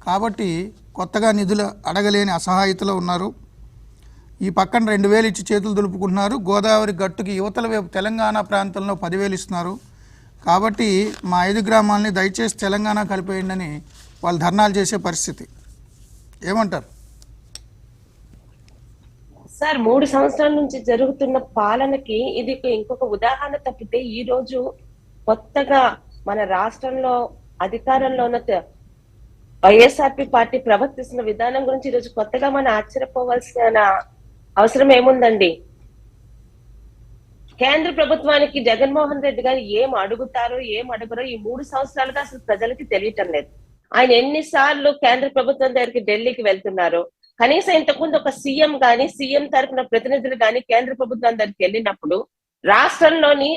కాబట్టి కొత్తగా నిధులు అడగలేని అసహాయతలో ఉన్నారు. ఈ పక్కన 2000 ఇచ్చి చేతులు దులుపుకుంటున్నారు. గోదావరి గట్టుకి యువతల వైపు తెలంగాణ ప్రాంతంలో 10,000 ఇస్తున్నారు. కాబట్టి మా 5 గ్రామాలని దయచేసి తెలంగాణ కలిపేయండి అని వాళ్ళు ధర్నాలు చేసే పరిస్థితి. ఏమంటారు సార్? 3 సంవత్సరాల నుంచి జరుగుతున్న పాలనకి ఇది ఇంకొక ఉదాహరణ తప్పితే ఈ రోజు కొత్తగా మన రాష్ట్రంలో అధికారంలో ఉన్న వైఎస్ఆర్పి పార్టీ ప్రవర్తిస్తున్న విధానం గురించి ఈరోజు కొత్తగా మనం ఆశ్చర్యపోవాల్సిన అవసరం ఏముందండి? కేంద్ర ప్రభుత్వానికి జగన్మోహన్ రెడ్డి గారు ఏం అడుగుతారో ఏం అడగరో ఈ 3 సంవత్సరాలుగా అసలు ప్రజలకి తెలియటం లేదు. ఆయన ఎన్నిసార్లు కేంద్ర ప్రభుత్వం దగ్గరికి ఢిల్లీకి వెళ్తున్నారు? కనీసం ఇంతకుముందు ఒక సీఎం గాని, సీఎం తరఫున ప్రతినిధులు గాని కేంద్ర ప్రభుత్వం దగ్గరికి వెళ్ళినప్పుడు రాష్ట్రంలోని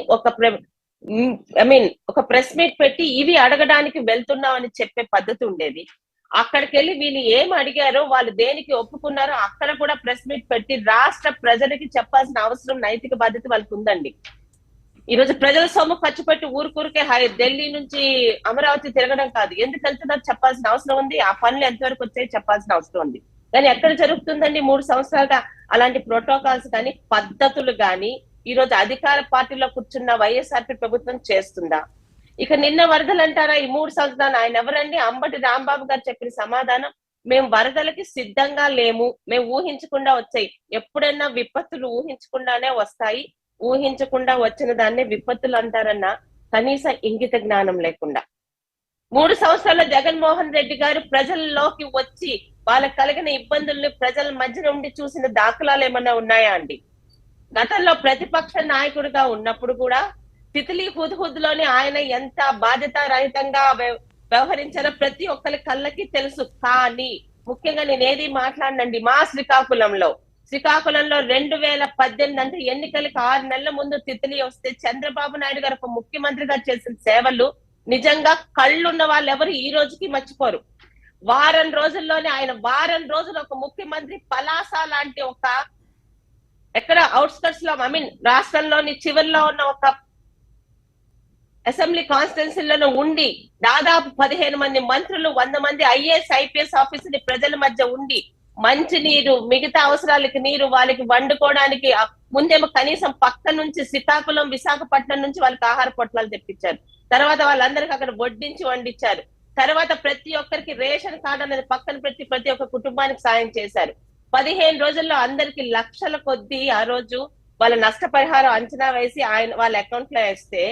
ఒక ప్రెస్ మీట్ పెట్టి ఇవి అడగడానికి వెళ్తున్నాం అని చెప్పే పద్ధతి ఉండేది. అక్కడికి వెళ్ళి వీళ్ళు ఏం అడిగారో, వాళ్ళు దేనికి ఒప్పుకున్నారో అక్కడ కూడా ప్రెస్ మీట్ పెట్టి రాష్ట్ర ప్రజలకి చెప్పాల్సిన అవసరం, నైతిక బాధ్యత వాళ్ళకి ఉందండి. ఈ రోజు ప్రజల సొమ్ము ఖర్చు పెట్టి ఊరుకూరికే ఢిల్లీ నుంచి అమరావతి తిరగడం కాదు, ఎందుకు వెళ్తున్నారో చెప్పాల్సిన అవసరం ఉంది. ఆ పనులు ఎంతవరకు వచ్చాయో చెప్పాల్సిన అవసరం ఉంది. కానీ ఎక్కడ జరుగుతుందండి 3 సంవత్సరాలుగా అలాంటి ప్రోటోకాల్స్ కానీ పద్ధతులు కానీ ఈ రోజు అధికార పార్టీలో కూర్చున్న వైఎస్ఆర్పీ ప్రభుత్వం చేస్తుందా? ఇక నిన్న వరదలు అంటారా? ఈ 3 సంవత్సరాలు ఆయన ఎవరండి? అంబటి రాంబాబు గారు చెప్పిన సమాధానం, మేము వరదలకి సిద్ధంగా లేము, మేము ఊహించకుండా వచ్చాయి. ఎప్పుడైనా విపత్తులు ఊహించకుండానే వస్తాయి, ఊహించకుండా వచ్చిన దాన్నే విపత్తులు అంటారన్న కనీస ఇంగిత జ్ఞానం లేకుండా 3 సంవత్సరాల్లో జగన్మోహన్ రెడ్డి గారు ప్రజల్లోకి వచ్చి వాళ్ళకి కలిగిన ఇబ్బందుల్ని ప్రజల మధ్య నుండి చూసిన దాఖలాలు ఏమన్నా ఉన్నాయా అండి? గతంలో ప్రతిపక్ష నాయకుడిగా ఉన్నప్పుడు కూడా తితిలి హుద్హుద్లోని ఆయన ఎంత బాధ్యతారహితంగా వ్యవహరించారో ప్రతి ఒక్కరి కళ్ళకి తెలుసు. కానీ ముఖ్యంగా నేను ఏది మాట్లాడినండి, మా శ్రీకాకుళంలో 2018 అంటే ఎన్నికలకి 6 నెలల ముందు తితిలి వస్తే చంద్రబాబు నాయుడు గారు ఒక ముఖ్యమంత్రిగా చేసిన సేవలు నిజంగా కళ్ళున్న వాళ్ళు ఎవరు ఈ రోజుకి మర్చిపోరు. వారం రోజుల్లోనే ఆయన వారం రోజులు ఒక ముఖ్యమంత్రి పలాస లాంటి ఒక ఎక్కడ అవుట్స్కట్స్ లో రాష్ట్రంలోని చివరిలో ఉన్న ఒక అసెంబ్లీ కాన్స్టిట్యున్సీలను ఉండి దాదాపు 15 మంది మంత్రులు, 100 మంది ఐఏఎస్ ఐపీఎస్ ఆఫీసర్లు ప్రజల మధ్య ఉండి మంచి నీరు, మిగతా అవసరాలకి నీరు, వాళ్ళకి వండుకోవడానికి ముందేమో కనీసం పక్క నుంచి శ్రీకాకుళం, విశాఖపట్నం నుంచి వాళ్ళకి ఆహార పొట్లాలు తెప్పించారు. తర్వాత వాళ్ళందరికీ అక్కడ వడ్డించి వండించారు. తర్వాత ప్రతి ఒక్కరికి రేషన్ కార్డు అనేది పక్కన పెట్టి ప్రతి ఒక్క కుటుంబానికి సాయం చేశారు. 15 రోజుల్లో అందరికి లక్షల కొద్దీ ఆ రోజు వాళ్ళ నష్టపరిహారం అంచనా వేసి వాళ్ళ అకౌంట్ లో వేస్తే